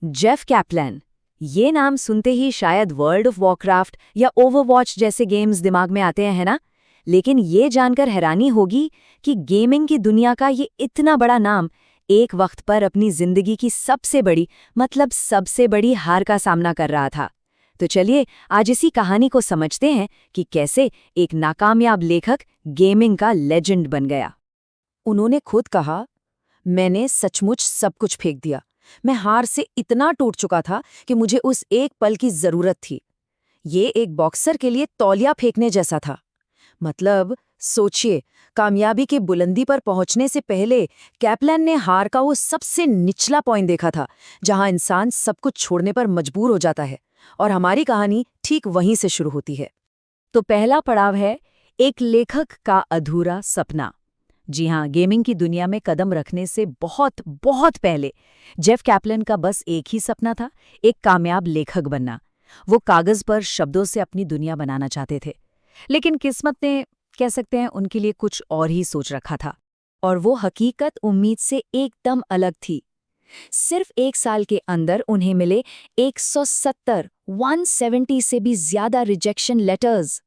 Jeff Kaplan. ये नाम सुनते ही शायद वर्ल्ड ऑफ वॉरक्राफ्ट या ओवरवॉच जैसे गेम्स दिमाग में आते हैं, है ना? लेकिन ये जानकर हैरानी होगी कि गेमिंग की दुनिया का ये इतना बड़ा नाम एक वक्त पर अपनी जिंदगी की सबसे बड़ी सबसे बड़ी हार का सामना कर रहा था। तो चलिए आज इसी कहानी को समझते हैं कि कैसे एक नाकामयाब लेखक गेमिंग का लेजेंड बन गया। उन्होंने खुद कहा, मैंने सचमुच सब कुछ फेंक दिया। मैं हार से इतना टूट चुका था कि मुझे उस एक पल की जरूरत थी। ये एक बॉक्सर के लिए तौलिया फेंकने जैसा था। मतलब सोचिए, कामयाबी की बुलंदी पर पहुंचने से पहले कैप्लान ने हार का वो सबसे निचला पॉइंट देखा था, जहां इंसान सब कुछ छोड़ने पर मजबूर हो जाता है। और हमारी कहानी ठीक वहीं से शुरू होती है। तो पहला पड़ाव है एक लेखक का अधूरा सपना। जी हाँ, गेमिंग की दुनिया में कदम रखने से बहुत बहुत पहले जेफ कैप्लान का बस एक ही सपना था, एक कामयाब लेखक बनना। वो कागज पर शब्दों से अपनी दुनिया बनाना चाहते थे, लेकिन किस्मत ने, कह सकते हैं, उनके लिए कुछ और ही सोच रखा था। और वो हकीकत उम्मीद से एकदम अलग थी। सिर्फ एक साल के अंदर उन्हें मिले 170 से भी ज्यादा रिजेक्शन लेटर्स।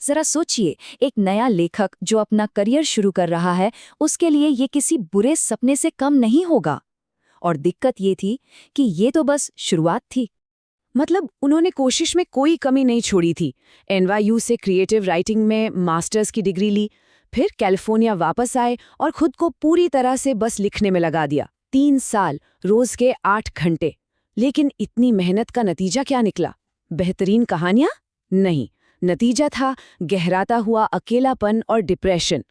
जरा सोचिए, एक नया लेखक जो अपना करियर शुरू कर रहा है, उसके लिए ये किसी बुरे सपने से कम नहीं होगा। और दिक्कत ये थी कि ये तो बस शुरुआत थी। मतलब उन्होंने कोशिश में कोई कमी नहीं छोड़ी थी। NYU से क्रिएटिव राइटिंग में मास्टर्स की डिग्री ली, फिर कैलिफोर्निया वापस आए और खुद को पूरी तरह से बस लिखने में लगा दिया। 3 साल, रोज के 8 घंटे। लेकिन इतनी मेहनत का नतीजा क्या निकला? बेहतरीन कहानियां? नहीं, नतीजा था गहराता हुआ अकेलापन और डिप्रेशन।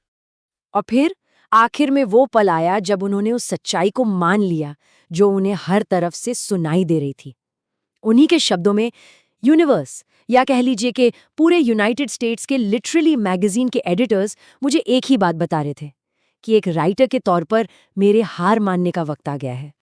और फिर आखिर में वो पल आया जब उन्होंने उस सच्चाई को मान लिया जो उन्हें हर तरफ से सुनाई दे रही थी। उन्हीं के शब्दों में, यूनिवर्स, या कह लीजिए कि पूरे यूनाइटेड स्टेट्स के लिटरली मैगजीन के एडिटर्स मुझे एक ही बात बता रहे थे कि एक राइटर के तौर पर मेरे हार मानने का वक्त आ गया है।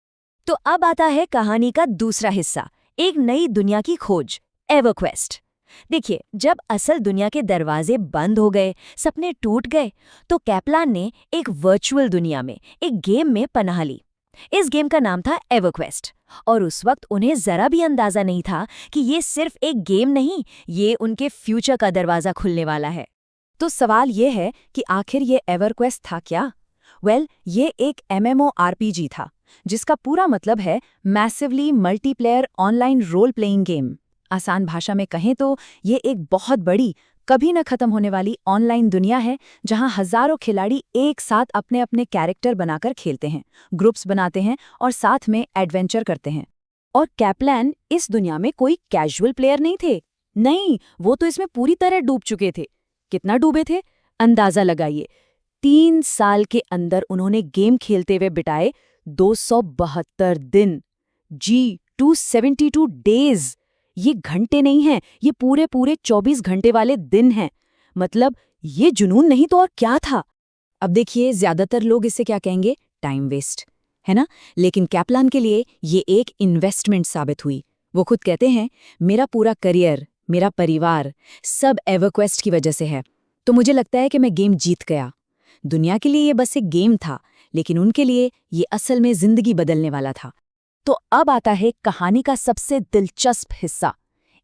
तो अब आता है कहानी का दूसरा हिस्सा, एक नई दुनिया की खोज, एवरक्वेस्ट। देखिए, जब असल दुनिया के दरवाजे बंद हो गए, सपने टूट गए, तो कैप्लान ने एक वर्चुअल दुनिया में, एक गेम में पनाह ली। इस गेम का नाम था एवरक्वेस्ट। और उस वक्त उन्हें जरा भी अंदाजा नहीं था कि ये सिर्फ एक गेम नहीं, ये उनके फ्यूचर का दरवाजा खुलने वाला है। तो सवाल ये है कि आखिर ये एवरक्वेस्ट था क्या? ये एक MMORPG था, जिसका पूरा मतलब है massively multiplayer online role playing game. आसान भाषा में कहें तो ये एक बहुत बड़ी, कभी न खत्म होने वाली ऑनलाइन दुनिया है, जहां हजारों खिलाड़ी एक साथ अपने अपने कैरेक्टर बनाकर खेलते हैं, ग्रुप्स बनाते हैं और साथ में एडवेंचर करते हैं। और कैप्लान इस दुनिया में कोई कैजुअल प्लेयर नहीं थे। नहीं, वो तो इसमें पूरी तरह डूब चुके थे। कितना डूबे थे? अंदाजा लगाइए। 3 साल के अंदर उन्होंने गेम खेलते हुए बिताए 272 दिन। जी, 272 डेज। ये घंटे नहीं हैं, ये पूरे 24 घंटे वाले दिन हैं। मतलब ये जुनून नहीं तो और क्या था? अब देखिए, ज्यादातर लोग इसे क्या कहेंगे? टाइम वेस्ट, है ना? लेकिन कैप्लान के लिए ये एक इन्वेस्टमेंट साबित हुई। वो खुद कहते हैं, मेरा पूरा करियर, मेरा परिवार, सब एवरक्वेस्ट की वजह से है। तो मुझे लगता है कि मैं गेम जीत गया। दुनिया के लिए ये बस एक गेम था, लेकिन उनके लिए ये असल में जिंदगी बदलने वाला था। तो अब आता है कहानी का सबसे दिलचस्प हिस्सा,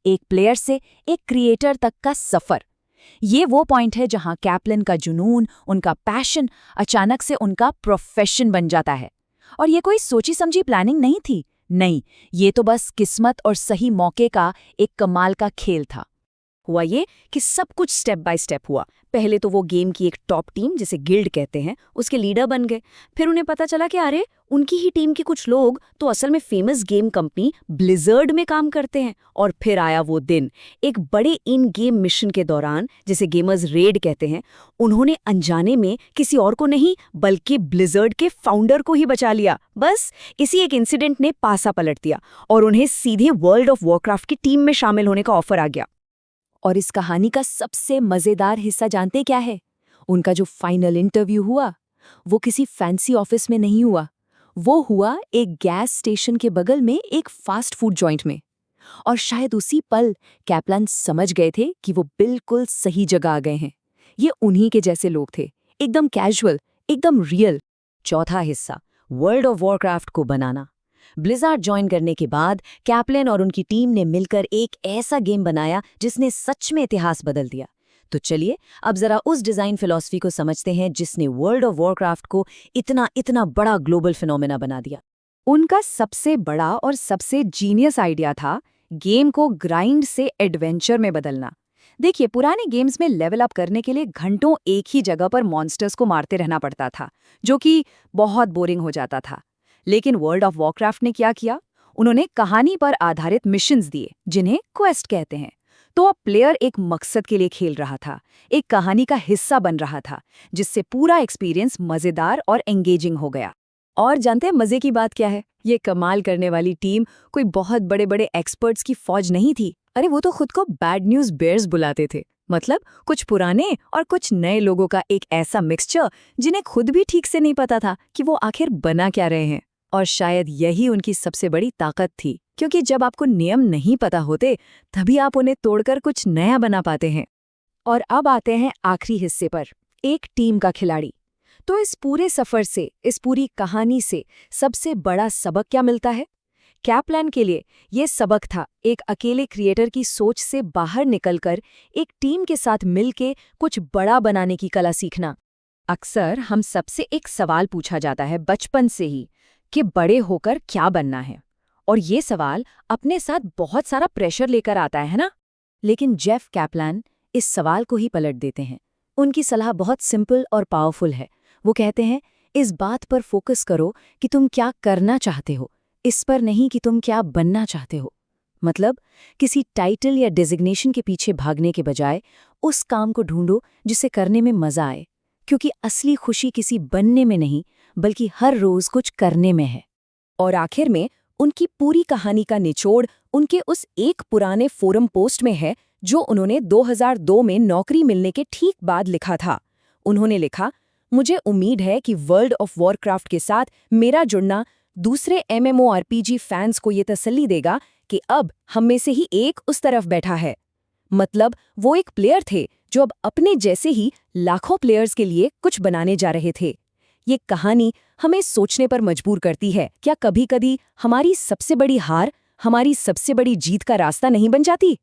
एक प्लेयर से एक क्रिएटर तक का सफर। ये वो पॉइंट है जहां कैप्लान का जुनून, उनका पैशन, अचानक से उनका प्रोफेशन बन जाता है। और ये कोई सोची समझी प्लानिंग नहीं थी। नहीं, ये तो बस किस्मत और सही मौके का एक कमाल का खेल था। हुआ ये कि सब कुछ स्टेप बाय स्टेप हुआ। पहले तो वो गेम की एक टॉप टीम, जिसे गिल्ड कहते हैं, उसके लीडर बन गए। फिर उन्हें पता चला कि अरे, उनकी ही टीम के कुछ लोग तो असल में फेमस गेम कंपनी ब्लिजर्ड में काम करते हैं। और फिर आया वो दिन, एक बड़े इन गेम मिशन के दौरान, जिसे गेमर्स रेड कहते हैं, उन्होंने अनजाने में किसी और को नहीं बल्कि ब्लिजर्ड के फाउंडर को ही बचा लिया। बस इसी एक इंसिडेंट ने पासा पलट दिया और उन्हें सीधे वर्ल्ड ऑफ वॉरक्राफ्ट की टीम में शामिल होने का ऑफर आ गया। और इस कहानी का सबसे मजेदार हिस्सा जानते क्या है? उनका जो फाइनल इंटरव्यू हुआ, वो किसी फैंसी ऑफिस में नहीं हुआ। वो हुआ एक गैस स्टेशन के बगल में एक फास्ट फूड जॉइंट में। और शायद उसी पल कैप्लान समझ गए थे कि वो बिल्कुल सही जगह आ गए हैं। ये उन्हीं के जैसे लोग थे, एकदम कैजुअल, एकदम रियल। चौथा हिस्सा, वर्ल्ड ऑफ वॉरक्राफ्ट को बनाना। ब्लिज़ार्ड ज्वाइन करने के बाद कैप्लन और उनकी टीम ने मिलकर एक ऐसा गेम बनाया जिसने सच में इतिहास बदल दिया। तो चलिए अब जरा उस डिज़ाइन फिलॉसफी को समझते हैं जिसने वर्ल्ड ऑफ वॉरक्राफ्ट को इतना बड़ा ग्लोबल फिनोमेना बना दिया। उनका सबसे बड़ा और सबसे जीनियस आइडिया था गेम को ग्राइंड से एडवेंचर में बदलना। देखिए, पुराने गेम्स में लेवल अप करने के लिए घंटों एक ही जगह पर मॉन्स्टर्स को मारते रहना पड़ता था, जो कि बहुत बोरिंग हो जाता था। लेकिन वर्ल्ड ऑफ वॉरक्राफ्ट ने क्या किया? उन्होंने कहानी पर आधारित मिशंस दिए, जिन्हें क्वेस्ट कहते हैं। तो अब प्लेयर एक मकसद के लिए खेल रहा था, एक कहानी का हिस्सा बन रहा था, जिससे पूरा एक्सपीरियंस मजेदार और एंगेजिंग हो गया। और जानते हैं मजे की बात क्या है? ये कमाल करने वाली टीम कोई बहुत बड़े बड़े एक्सपर्ट्स की फौज नहीं थी। अरे वो तो खुद को बैड न्यूज बेयर्स बुलाते थे। मतलब कुछ पुराने और कुछ नए लोगों का एक ऐसा मिक्सचर जिन्हें खुद भी ठीक से नहीं पता था कि वो आखिर बना क्या रहे हैं। और शायद यही उनकी सबसे बड़ी ताकत थी, क्योंकि जब आपको नियम नहीं पता होते तभी आप उन्हें तोड़कर कुछ नया बना पाते हैं। और अब आते हैं आखिरी हिस्से पर, एक टीम का खिलाड़ी। तो इस पूरे सफर से, इस पूरी कहानी से सबसे बड़ा सबक क्या मिलता है? कैप्लन के लिए ये सबक था एक अकेले क्रिएटर की सोच से बाहर निकलकर एक टीम के साथ मिलके कुछ बड़ा बनाने की कला सीखना। अक्सर हम सबसे एक सवाल पूछा जाता है बचपन से ही कि बड़े होकर क्या बनना है, और ये सवाल अपने साथ बहुत सारा प्रेशर लेकर आता है ना? लेकिन जेफ कैप्लन इस सवाल को ही पलट देते हैं। उनकी सलाह बहुत सिंपल और पावरफुल है। वो कहते हैं, इस बात पर फोकस करो कि तुम क्या करना चाहते हो, इस पर नहीं कि तुम क्या बनना चाहते हो। मतलब किसी टाइटल या डेजिग्नेशन के पीछे भागने के बजाय उस काम को ढूंढो जिसे करने में मजा आए, क्योंकि असली खुशी किसी बनने में नहीं बल्कि हर रोज कुछ करने में है। और आखिर में उनकी पूरी कहानी का निचोड़ उनके उस एक पुराने फोरम पोस्ट में है जो उन्होंने 2002 में नौकरी मिलने के ठीक बाद लिखा था। उन्होंने लिखा, मुझे उम्मीद है कि वर्ल्ड ऑफ वॉरक्राफ्ट के साथ मेरा जुड़ना दूसरे MMORPG फैंस को ये तसल्ली देगा कि अब हम में से ही एक उस तरफ बैठा है। मतलब वो एक प्लेयर थे जो अब अपने जैसे ही लाखों प्लेयर्स के लिए कुछ बनाने जा रहे थे। ये कहानी हमें सोचने पर मजबूर करती है, क्या कभी-कभी हमारी सबसे बड़ी हार हमारी सबसे बड़ी जीत का रास्ता नहीं बन जाती?